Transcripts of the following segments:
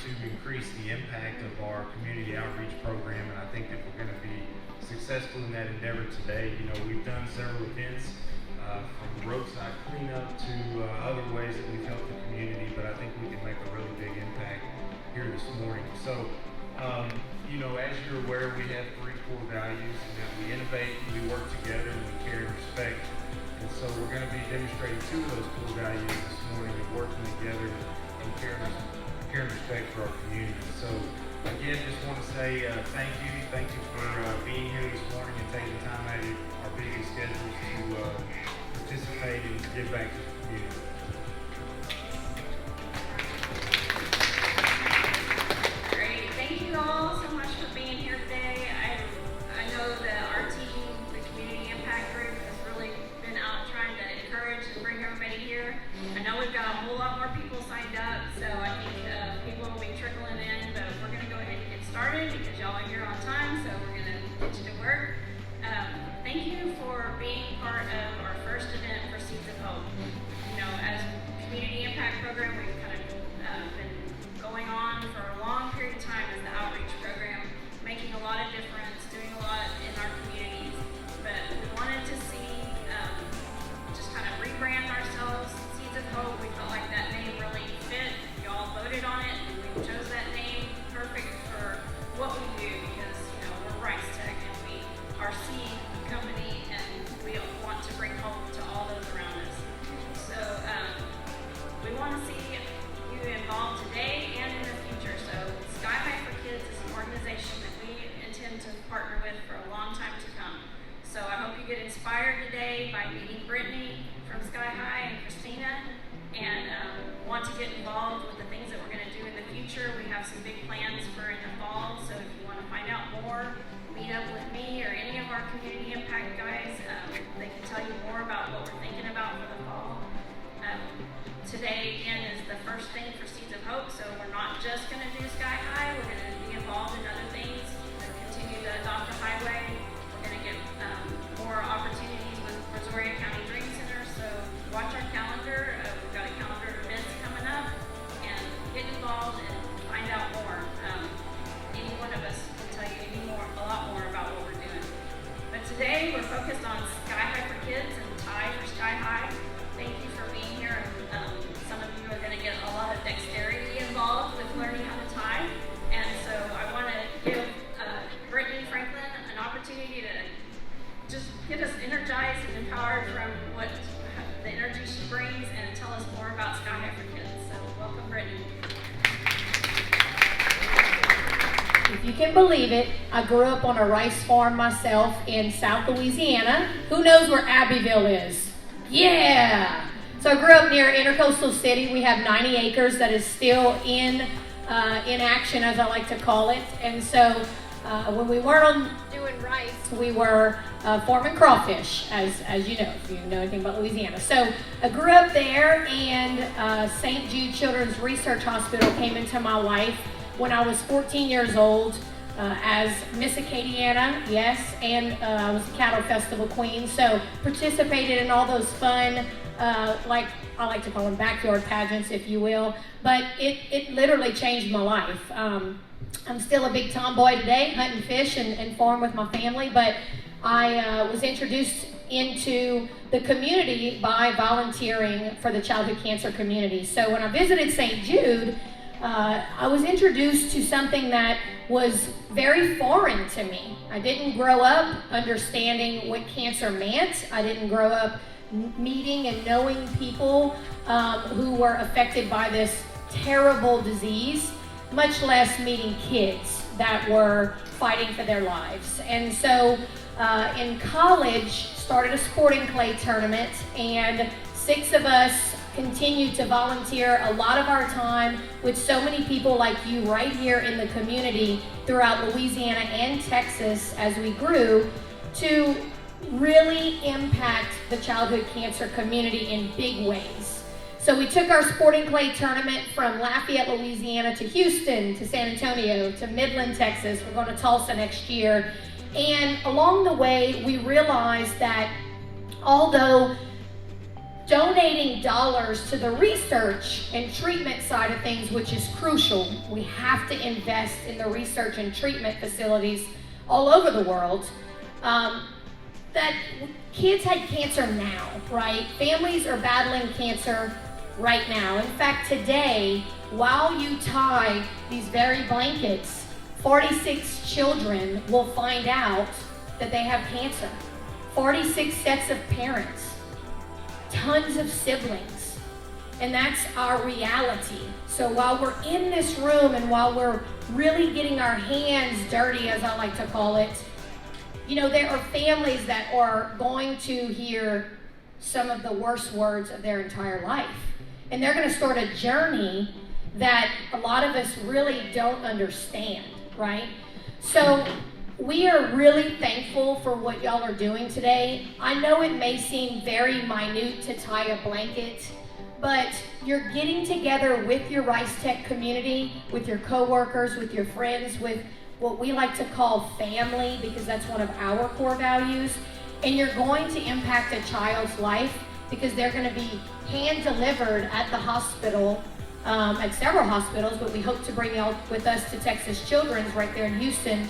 to increase the impact of our community outreach program, and I think that we're going to be successful in that endeavor today. You know, we've done several events from roadside cleanup to other ways that we've helped the community, but I think we can make a really big impact here this morning. So, you know, as you're aware, we have 3 core values, and that we innovate, we work together, and we care and respect. And so we're going to be demonstrating 2 of those core values this morning of working together and care and respect for our community. So again, just want to say thank you for being here this morning and taking time out of our busy schedules to participate and give back to the community. Great, thank you all so much for being here today. I know that our team, the Community Impact Group, has really been out trying to encourage and bring everybody here. I know we've got a whole lot more people signed up, so I think people will be trickling in, but we're going to go ahead and get started because y'all are here on time, so we're going to get you to work. Thank you for being part of our first event for Seeds of Hope. You know, as Community Impact Program, we've kind of been going on for a long period of time as the outreach program, making a lot of difference, doing a lot in our communities, but we wanted to see just kind of rebrand ourselves, Seeds of Hope. We felt like that name really fit. Y'all voted on it, and we chose that name perfect for what we do because, you know, we're Rice Tech and we are seed company and we want to bring hope to all those around us. So we want to see you involved today and in the future. So Sky High for Kids is an organization that we intend to partner with for a long time to come. So I hope you get inspired today by meeting Brittany from Sky High and Christina, and want to get involved with the things that we're going to do in the future. We have some big plans for in the fall, so if you want to find out more, meet up with me or any of our community impact guys. They can tell you more about what we're thinking about for the fall. Today, again, is the first thing for Seeds of Hope, so we're not just going to do Sky High. We're going to be involved in other things. We're going to continue to adopt a highway. We're going to get more opportunities with Brazoria County Dream Center, so watch our calendar. We've got a calendar of events coming up, and get involved and find out more. Any one of us can tell you a lot more about what we're doing. But today we're focused on Sky High for Kids and Tie for Sky High. Thank you for being here. Some of you are going to get a lot of dexterity involved with learning how to tie, and so I want to give Brittany Franklin an opportunity to just get us energized and empowered from what the energy she brings and tell us more about Sky High for Kids. So welcome, Brittany. If you can believe it, I grew up on a rice farm myself in South Louisiana. Who knows where Abbeville is? Yeah! So I grew up near Intercoastal City. We have 90 acres that is still in action, as I like to call it. And so when we weren't doing rice, we were farming crawfish, as you know, if you know anything about Louisiana. So I grew up there, and St. Jude Children's Research Hospital came into my life when I was 14 years old as Miss Acadiana, yes, and I was a cattle festival queen, so participated in all those fun, like I like to call them backyard pageants, if you will, but it literally changed my life. I'm still a big tomboy today, hunting fish and farm with my family, but I was introduced into the community by volunteering for the childhood cancer community. So when I visited St. Jude, I was introduced to something that was very foreign to me. I didn't grow up understanding what cancer meant. I didn't grow up meeting and knowing people who were affected by this terrible disease, much less meeting kids that were fighting for their lives. And so in college, started a sporting clay tournament, and 6 of us continued to volunteer a lot of our time with so many people like you right here in the community throughout Louisiana and Texas as we grew to really impact the childhood cancer community in big ways. So we took our sporting clay tournament from Lafayette, Louisiana to Houston, to San Antonio, to Midland, Texas. We're going to Tulsa next year. And along the way, we realized that although donating dollars to the research and treatment side of things, which is crucial. We have to invest in the research and treatment facilities all over the world. That kids had cancer now, right? Families are battling cancer right now. In fact, today, while you tie these very blankets, 46 children will find out that they have cancer. 46 sets of parents, tons of siblings, and that's our reality. So while we're in this room and while we're really getting our hands dirty, as I like to call it, you know, there are families that are going to hear some of the worst words of their entire life. And they're going to start a journey that a lot of us really don't understand, right? So we are really thankful for what y'all are doing today. I know it may seem very minute to tie a blanket, but you're getting together with your Rice Tech community, with your coworkers, with your friends, with what we like to call family, because that's one of our core values. And you're going to impact a child's life because they're going to be hand delivered at the hospital, at several hospitals, but we hope to bring y'all with us to Texas Children's right there in Houston.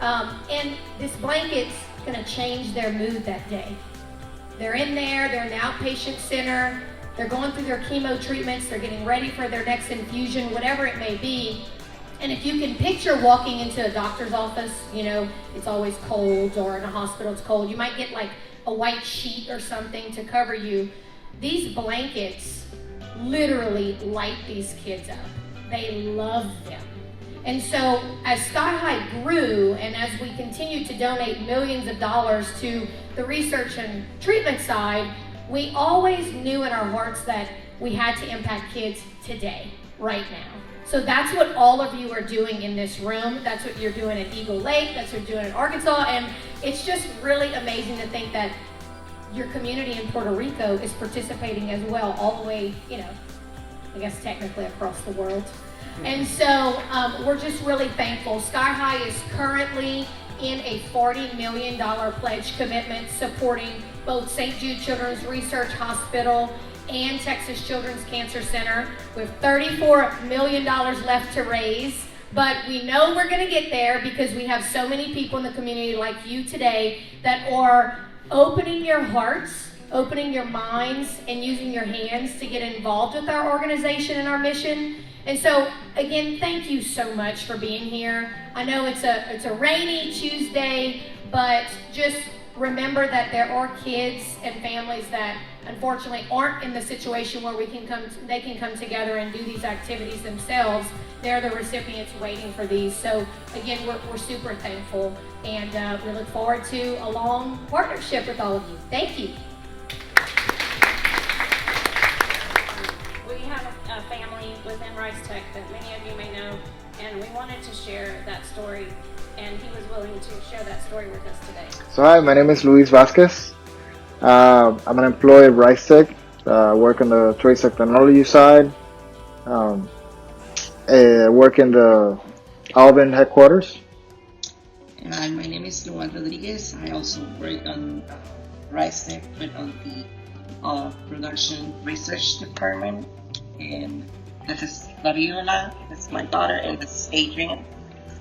And this blanket's going to change their mood that day. They're in there, they're in the outpatient center, they're going through their chemo treatments, they're getting ready for their next infusion, whatever it may be. And if you can picture walking into a doctor's office, you know, it's always cold, or in a hospital it's cold. You might get like a white sheet or something to cover you. These blankets literally light these kids up. They love them. And so as Sky High grew, and as we continue to donate millions of dollars to the research and treatment side, we always knew in our hearts that we had to impact kids today, right now. So that's what all of you are doing in this room. That's what you're doing at Eagle Lake. That's what you're doing in Arkansas. And it's just really amazing to think that your community in Puerto Rico is participating as well, all the way, you know, I guess technically across the world. And so we're just really thankful. Sky High is currently in a $40 million pledge commitment supporting both St. Jude Children's Research Hospital and Texas Children's Cancer Center. We have $34 million left to raise, but we know we're going to get there because we have so many people in the community like you today that are opening your hearts, opening your minds, and using your hands to get involved with our organization and our mission. And so, again, thank you so much for being here. I know it's a rainy Tuesday, but just remember that there are kids and families that unfortunately aren't in the situation where they can come together and do these activities themselves. They're the recipients waiting for these. So again, we're super thankful, and we look forward to a long partnership with all of you. Thank you. We have a family within Rice Tech that many of you may know, and we wanted to share that story, and he was willing to share that story with us today. So hi, my name is Luis Vasquez. I'm an employee at Rice Tech, work on the trace technology side, work in the Alvin headquarters. My name is Luan Rodriguez. I also work on Rice Tech, but on the production research department. And this is Fabiola, this is my daughter, and this is Adrian.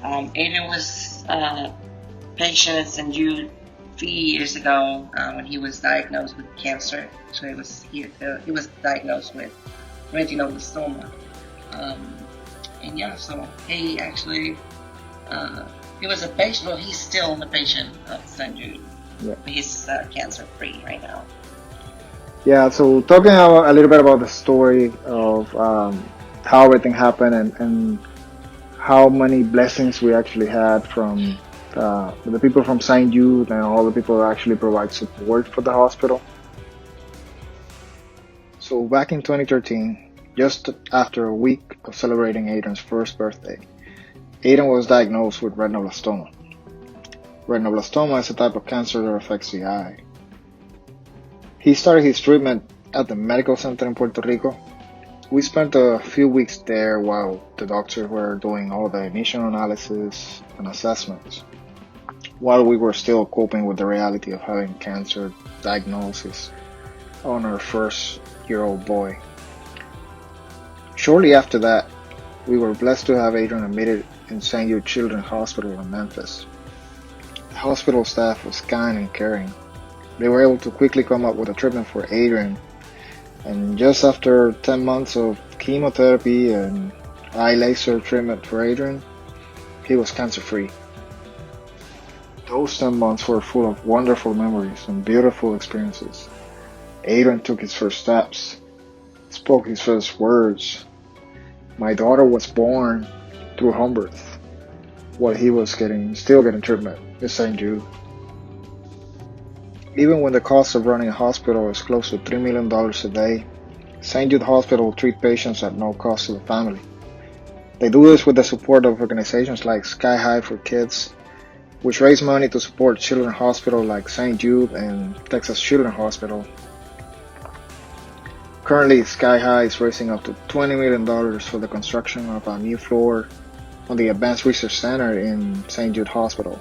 Adrian was a patient at St. Jude a few years ago when he was diagnosed with cancer. So he was diagnosed with retinoblastoma. And yeah, so he actually he was a patient. Well, he's still a patient of St. Jude. Yeah. He's cancer free right now. Yeah, so talking a little bit about the story of how everything happened and how many blessings we actually had from the people from St. Jude and all the people that actually provide support for the hospital. So back in 2013, just after a week of celebrating Aiden's first birthday, Aiden was diagnosed with retinoblastoma. Retinoblastoma is a type of cancer that affects the eye. He started his treatment at the medical center in Puerto Rico. We spent a few weeks there while the doctors were doing all the initial analysis and assessments, while we were still coping with the reality of having cancer diagnosis on her first-year-old boy. Shortly after that, we were blessed to have Adrian admitted in St. Jude Children's Hospital in Memphis. The hospital staff was kind and caring. They were able to quickly come up with a treatment for Adrian, and just after 10 months of chemotherapy and eye laser treatment for Adrian, he was cancer-free. Those 10 months were full of wonderful memories and beautiful experiences. Adrian took his first steps, spoke his first words. My daughter was born through home birth, while he was still getting treatment at St. Jude. Even when the cost of running a hospital is close to $3 million a day, St. Jude Hospital treats patients at no cost to the family. They do this with the support of organizations like Sky High for Kids, which raise money to support children's hospitals like St. Jude and Texas Children's Hospital. Currently, Sky High is raising up to $20 million for the construction of a new floor on the Advanced Research Center in St. Jude Hospital.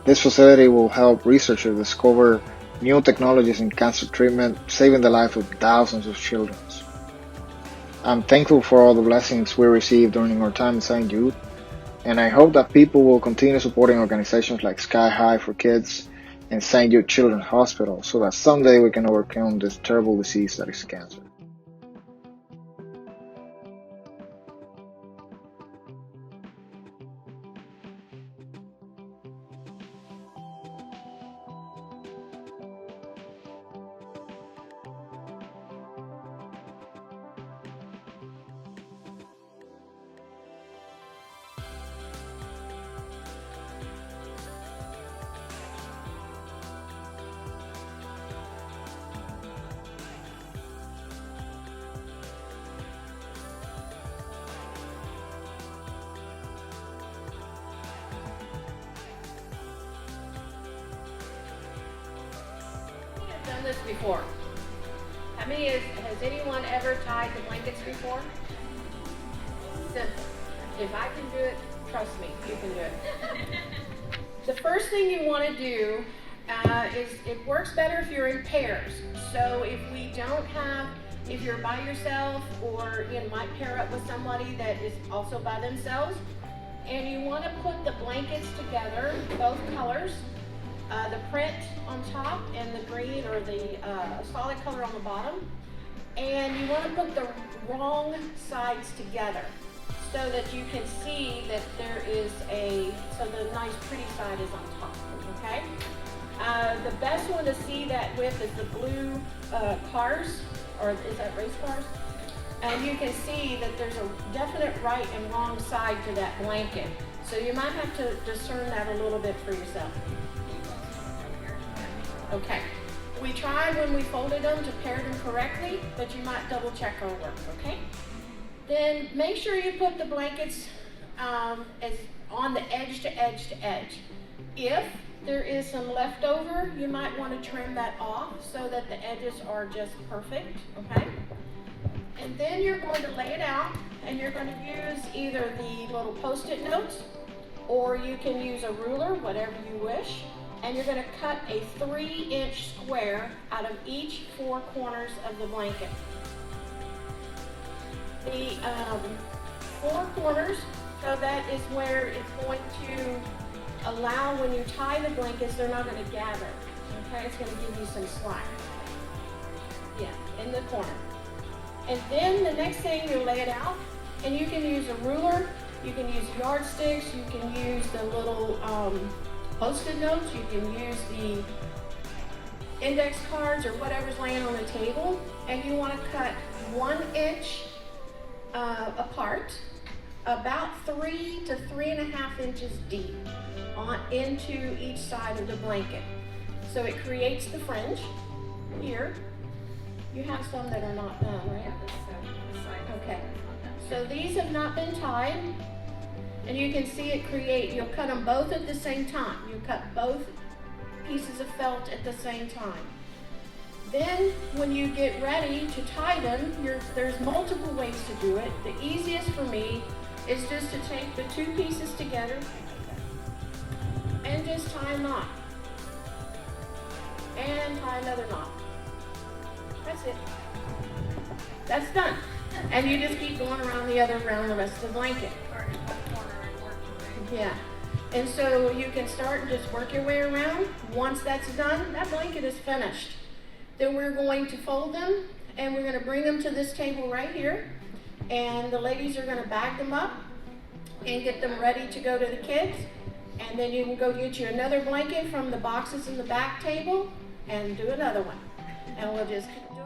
This facility will help researchers discover new technologies in cancer treatment, saving the life of thousands of children. I'm thankful for all the blessings we received during our time in St. Jude, and I hope that people will continue supporting organizations like Sky High for Kids and St. Jude Children's Hospital so that someday we can overcome this terrible disease that is cancer. Done this before? How many has anyone ever tied the blankets before? Simple. If I can do it, trust me, you can do it. The first thing you want to do is it works better if you're in pairs. So if you're by yourself, or you might pair up with somebody that is also by themselves, and you want to put the blankets together, both colors. The print on top and the green or the solid color on the bottom, and you want to put the wrong sides together so that you can see that there is so the nice pretty side is on top, okay? The best one to see that with is the blue cars, or is that race cars? And you can see that there's a definite right and wrong side to that blanket. So you might have to discern that a little bit for yourself. Okay, we tried when we folded them to pair them correctly, but you might double check our work, okay? Then make sure you put the blankets as on the edge to edge to edge. If there is some leftover, you might want to trim that off so that the edges are just perfect, okay? And then you're going to lay it out, and you're going to use either the little Post-it notes, or you can use a ruler, whatever you wish. And you're going to cut a 3-inch square out of each 4 corners of the blanket. The 4 corners, so that is where it's going to allow, when you tie the blankets, they're not going to gather. Okay, it's going to give you some slack. Yeah, in the corner. And then the next thing, you lay it out, and you can use a ruler, you can use yardsticks, you can use the little Post-it notes, you can use the index cards or whatever's laying on the table, and you want to cut 1 inch apart, about 3 to 3.5 inches deep into each side of the blanket. So it creates the fringe here. You have some that are not done, right? Okay. So these have not been tied. And you can see it you'll cut them both at the same time. You cut both pieces of felt at the same time. Then when you get ready to tie them, there's multiple ways to do it. The easiest for me is just to take the 2 pieces together and just tie a knot. And tie another knot. That's it. That's done. And you just keep going around the rest of the blanket. Yeah. And so you can start and just work your way around. Once that's done, that blanket is finished. Then we're going to fold them and we're going to bring them to this table right here. And the ladies are going to bag them up and get them ready to go to the kids. And then you can go get you another blanket from the boxes in the back table and do another one. And we'll just keep doing it.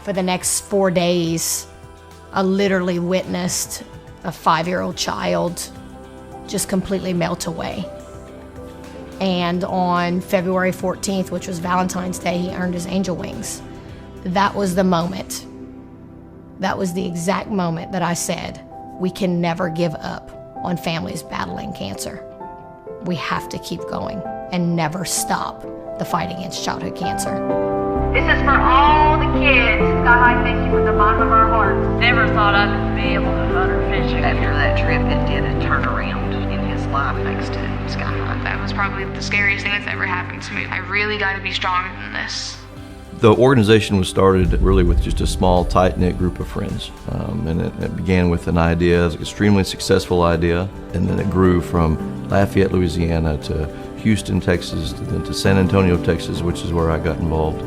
For the next 4 days, I literally witnessed a 5-year-old child just completely melt away. And on February 14th, which was Valentine's Day, he earned his angel wings. That was the moment. That was the exact moment that I said, we can never give up on families battling cancer. We have to keep going and never stop the fight against childhood cancer. This is for all the kids. Sky High, thank you from the bottom of our hearts. Never thought I'd be able to butter fishing. After that trip, it did a turnaround in his life thanks to Sky High. That was probably the scariest thing that's ever happened to me. I really got to be stronger than this. The organization was started really with just a small, tight-knit group of friends. And it began with an idea, an extremely successful idea, and then it grew from Lafayette, Louisiana to Houston, Texas, to San Antonio, Texas, which is where I got involved.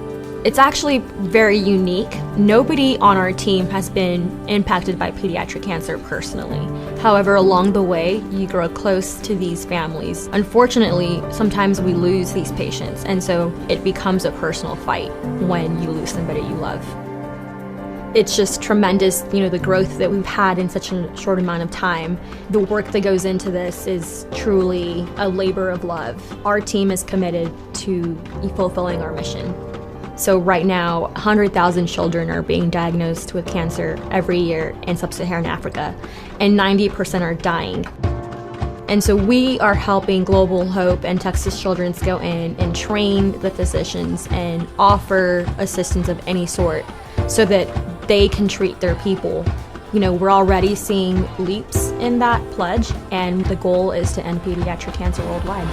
It's actually very unique. Nobody on our team has been impacted by pediatric cancer personally. However, along the way, you grow close to these families. Unfortunately, sometimes we lose these patients, and so it becomes a personal fight when you lose somebody you love. It's just tremendous, the growth that we've had in such a short amount of time. The work that goes into this is truly a labor of love. Our team is committed to fulfilling our mission. So right now, 100,000 children are being diagnosed with cancer every year in sub-Saharan Africa, and 90% are dying. And so we are helping Global Hope and Texas Children's go in and train the physicians and offer assistance of any sort so that they can treat their people. We're already seeing leaps in that pledge, and the goal is to end pediatric cancer worldwide.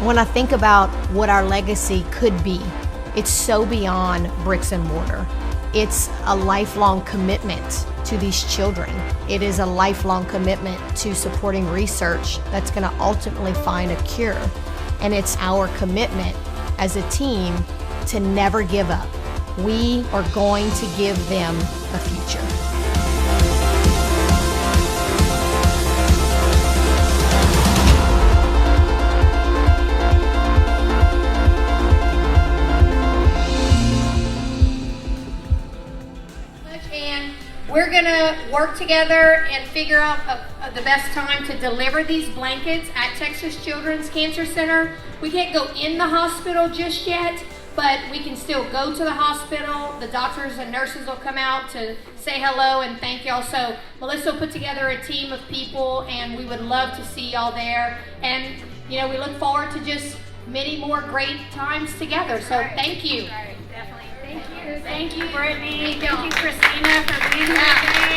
When I think about what our legacy could be, it's so beyond bricks and mortar. It's a lifelong commitment to these children. It is a lifelong commitment to supporting research that's going to ultimately find a cure. And it's our commitment as a team to never give up. We are going to give them a future. And we're gonna work together and figure out the best time to deliver these blankets at Texas Children's Cancer Center. We can't go in the hospital just yet, but we can still go to the hospital. The doctors and nurses will come out to say hello and thank y'all. So Melissa will put together a team of people, and we would love to see y'all there. And we look forward to just many more great times together. So thank you. Definitely. Thank you. Thank you, Brittany. Thank you, Christina, for being here today.